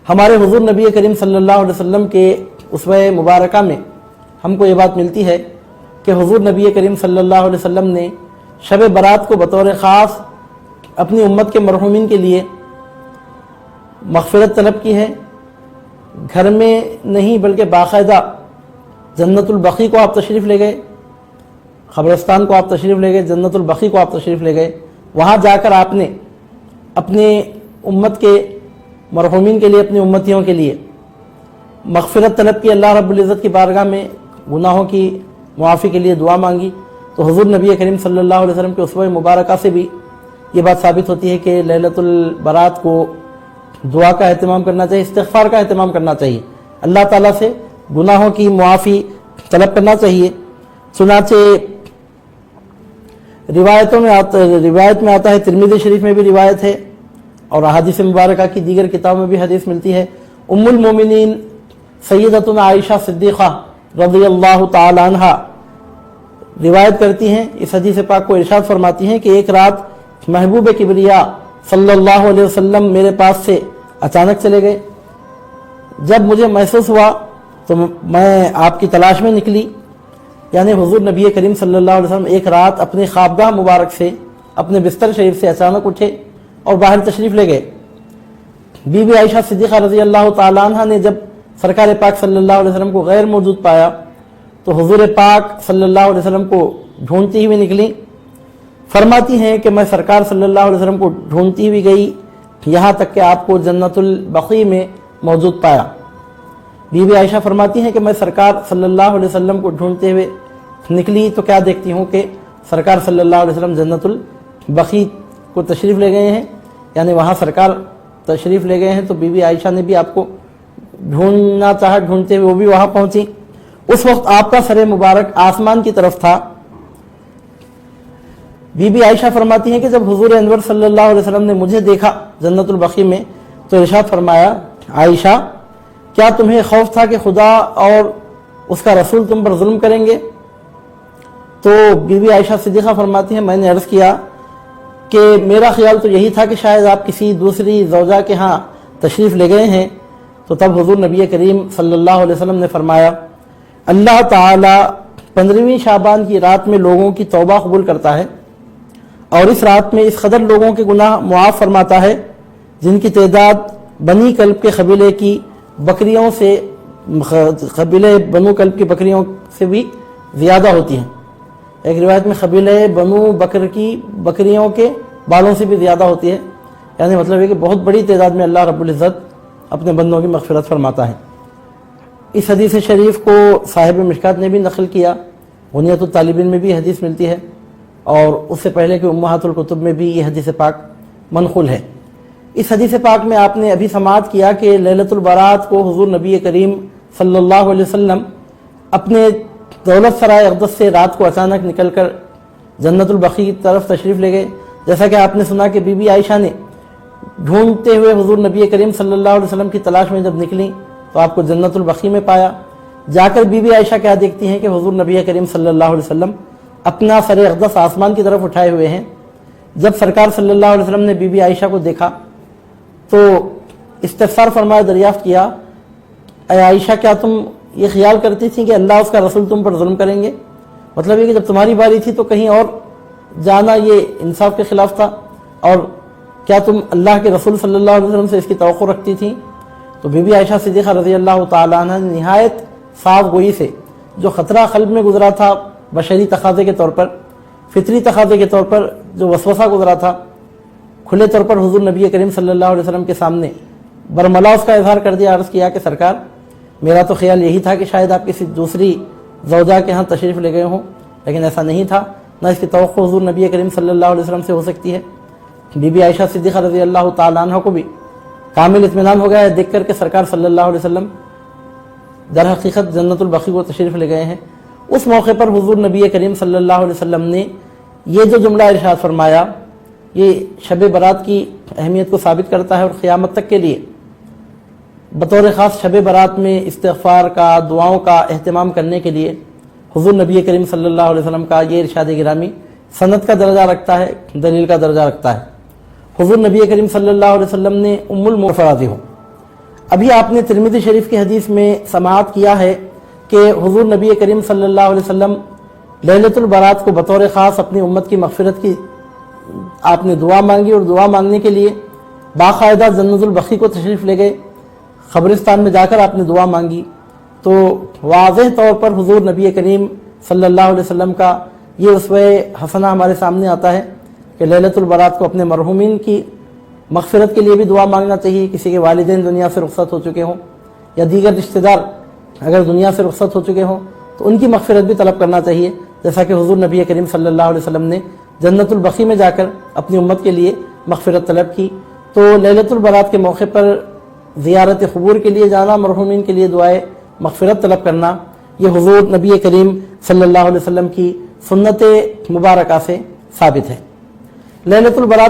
ہمارے حضور نبی کریم صلی اللہ علیہ وسلم کے اسوہ مبارکہ میں ہم کو یہ بات ملتی ہے کہ حضور نبی کریم صلی اللہ علیہ وسلم نے شب برات کو بطور خاص اپنی امت کے مرحومین کے لیے مغفرت طلب کی ہے۔ گھر میں نہیں بلکہ باقاعدہ جنت البقیع کو آپ تشریف لے گئے، قبرستان کو آپ تشریف لے گئے، جنت البقیع کو آپ تشریف لے گئے۔ وہاں جا کر آپ نے اپنے امت کے مرحومین کے لیے، اپنی امتیوں کے لیے مغفرت طلب کی، اللہ رب العزت کی بارگاہ میں گناہوں کی معافی کے لیے دعا مانگی۔ تو حضور نبی کریم صلی اللہ علیہ وسلم کے اسوہ مبارکہ سے بھی یہ بات ثابت ہوتی ہے کہ لیلۃ البرات کو دعا کا اہتمام کرنا چاہیے، استغفار کا اہتمام کرنا چاہیے، اللہ تعالیٰ سے گناہوں کی معافی طلب کرنا چاہیے۔ چنانچہ روایت میں آتا ہے، ترمذی شریف میں بھی روایت ہے اور احادیث مبارکہ کی دیگر کتابوں میں بھی حدیث ملتی ہے۔ ام المومنین سیدتنا عائشہ صدیقہ رضی اللہ تعالی عنہا روایت کرتی ہیں، اس حدیث پاک کو ارشاد فرماتی ہیں کہ ایک رات محبوب کبریا صلی اللہ علیہ وسلم میرے پاس سے اچانک چلے گئے۔ جب مجھے محسوس ہوا تو میں آپ کی تلاش میں نکلی، یعنی حضور نبی کریم صلی اللہ علیہ وسلم ایک رات اپنی خوابگاہ مبارک سے، اپنے بستر شریف سے اچانک اٹھے اور باہر تشریف لے گئے۔ بی بی عائشہ صدیقہ رضی اللہ تعالی عنہ نے جب سرکار پاک صلی اللہ علیہ وسلم کو غیر موجود پایا تو حضور پاک صلی اللہ علیہ وسلم کو ڈھونڈتی ہوئی نکلی۔ فرماتی ہیں کہ میں سرکار صلی اللہ علیہ وسلم کو ڈھونڈتی ہوئی گئی یہاں تک کہ آپ کو جنت البقیع میں موجود پایا۔ بی بی عائشہ فرماتی ہیں کہ میں سرکار صلی اللہ علیہ وسلم کو ڈھونڈتے ہوئے نکلی تو کیا دیکھتی ہوں کہ سرکار صلی اللہ علیہ وسلم جنت البقیع کو تشریف لے گئے ہیں، یعنی وہاں سرکار تشریف لے گئے ہیں۔ تو بی بی عائشہ نے بھی آپ کو ڈھونڈنا چاہا، ڈھونڈتے ہوئے وہ بھی وہاں پہنچی۔ اس وقت آپ کا سر مبارک آسمان کی طرف تھا۔ بی بی عائشہ فرماتی ہیں کہ جب حضور انور صلی اللہ علیہ وسلم نے مجھے دیکھا جنت البقیع میں تو ارشاد فرمایا، عائشہ کیا تمہیں خوف تھا کہ خدا اور اس کا رسول تم پر ظلم کریں گے؟ تو بی بی عائشہ صدیقہ فرماتی ہیں میں نے عرض کیا کہ میرا خیال تو یہی تھا کہ شاید آپ کسی دوسری زوجہ کے ہاں تشریف لے گئے ہیں۔ تو تب حضور نبی کریم صلی اللہ علیہ وسلم نے فرمایا، اللہ تعالی 15ویں شعبان کی رات میں لوگوں کی توبہ قبول کرتا ہے اور اس رات میں اس قدر لوگوں کے گناہ معاف فرماتا ہے جن کی تعداد بنی کلب کے قبیلے کی بکریوں سے، قبیلے بنو کلب کی بکریوں سے بھی زیادہ ہوتی ہیں۔ ایک روایت میں قبیلے بنو بکر کی بکریوں کے بالوں سے بھی زیادہ ہوتی ہے، یعنی مطلب ہے کہ بہت بڑی تعداد میں اللہ رب العزت اپنے بندوں کی مغفرت فرماتا ہے۔ اس حدیث شریف کو صاحب مشکات نے بھی نقل کیا، غنیۃ الطالبین میں بھی حدیث ملتی ہے اور اس سے پہلے کہ امہات الکتب میں بھی یہ حدیث پاک منقول ہے۔ اس حدیث پاک میں آپ نے ابھی سماعت کیا کہ لیلۃ البرات کو حضور نبی کریم صلی اللہ علیہ وسلم اپنے دولت سرائے اقدس سے رات کو اچانک نکل کر جنت البقیع کی طرف تشریف لے گئے۔ جیسا کہ آپ نے سنا کہ بی بی عائشہ نے ڈھونڈتے ہوئے حضور نبی کریم صلی اللہ علیہ وسلم کی تلاش میں جب نکلی تو آپ کو جنت البقیع میں پایا۔ جا کر بی بی عائشہ کیا دیکھتی ہیں کہ حضور نبی کریم صلی اللہ علیہ وسلم اپنا سر اقدس آسمان کی طرف اٹھائے ہوئے ہیں۔ جب سرکار صلی اللہ علیہ وسلم نے بی بی عائشہ کو دیکھا تو استفسار فرمایا، دریافت کیا، اے عائشہ کیا تم یہ خیال کرتی تھی کہ اللہ اس کا رسول تم پر ظلم کریں گے؟ مطلب یہ کہ جب تمہاری باری تھی تو کہیں اور جانا یہ انصاف کے خلاف تھا، اور کیا تم اللہ کے رسول صلی اللہ علیہ وسلم سے اس کی توقع رکھتی تھیں؟ تو بی بی عائشہ صدیقہ رضی اللہ تعالی عنہ نے نہایت صاف گوئی سے جو خطرہ قلب میں گزرا تھا، بشری تقاضے کے طور پر، فطری تقاضے کے طور پر جو وسوسہ گزرا تھا، کھلے طور پر حضور نبی کریم صلی اللہ علیہ وسلم کے سامنے برملا اس کا اظہار کر دیا، عرض کیا کہ سرکار میرا تو خیال یہی تھا کہ شاید آپ کسی دوسری زوجہ کے ہاں تشریف لے گئے ہوں، لیکن ایسا نہیں تھا، نہ اس کی توقع حضور نبی کریم صلی اللہ علیہ وسلم سے ہو سکتی ہے۔ بی بی عائشہ صدیقہ رضی اللہ تعالی عنہ کو بھی کامل اطمینان ہو گیا ہے دیکھ کر کہ سرکار صلی اللہ علیہ وسلم در حقیقت جنت البقیع کو تشریف لے گئے ہیں۔ اس موقع پر حضور نبی کریم صلی اللہ علیہ وسلم نے یہ جو جملہ ارشاد فرمایا یہ شب برات کی اہمیت کو ثابت کرتا ہے، اور قیامت تک کے لیے بطور خاص شب برات میں استغفار کا، دعاؤں کا اہتمام کرنے کے لیے حضور نبی کریم صلی اللہ علیہ وسلم کا یہ ارشاد گرامی سند کا درجہ رکھتا ہے، دلیل کا درجہ رکھتا ہے۔ حضور نبی کریم صلی اللہ علیہ وسلم نے ام المومنین ہو، ابھی آپ نے ترمذی شریف کی حدیث میں سماعت کیا ہے کہ حضور نبی کریم صلی اللہ علیہ وسلم لیلۃ البرات کو بطور خاص اپنی امت کی مغفرت کی آپ نے دعا مانگی، اور دعا مانگنے کے لیے باقاعدہ جنت البقیع کو تشریف لے گئے، قبرستان میں جا کر آپ نے دعا مانگی۔ تو واضح طور پر حضور نبی کریم صلی اللہ علیہ وسلم کا یہ اسوہ حسنہ ہمارے سامنے آتا ہے کہ لیلۃ البرات کو اپنے مرحومین کی مغفرت کے لیے بھی دعا مانگنا چاہیے، کسی کے والدین دنیا سے رخصت ہو چکے ہوں یا دیگر رشتہ دار اگر دنیا سے رخصت ہو چکے ہوں تو ان کی مغفرت بھی طلب کرنا چاہیے، جیسا کہ حضور نبی کریم صلی اللہ علیہ وسلم نے جنت البقیع میں جا کر اپنی امت کے لیے مغفرت طلب کی۔ تو لیلۃ البرات کے موقع پر زیارت قبور کے لیے جانا، مرحومین کے لیے دعائے مغفرت طلب کرنا، یہ حضور نبی کریم صلی اللہ علیہ وسلم کی سنت مبارکہ سے ثابت ہے۔ لیلۃ البرات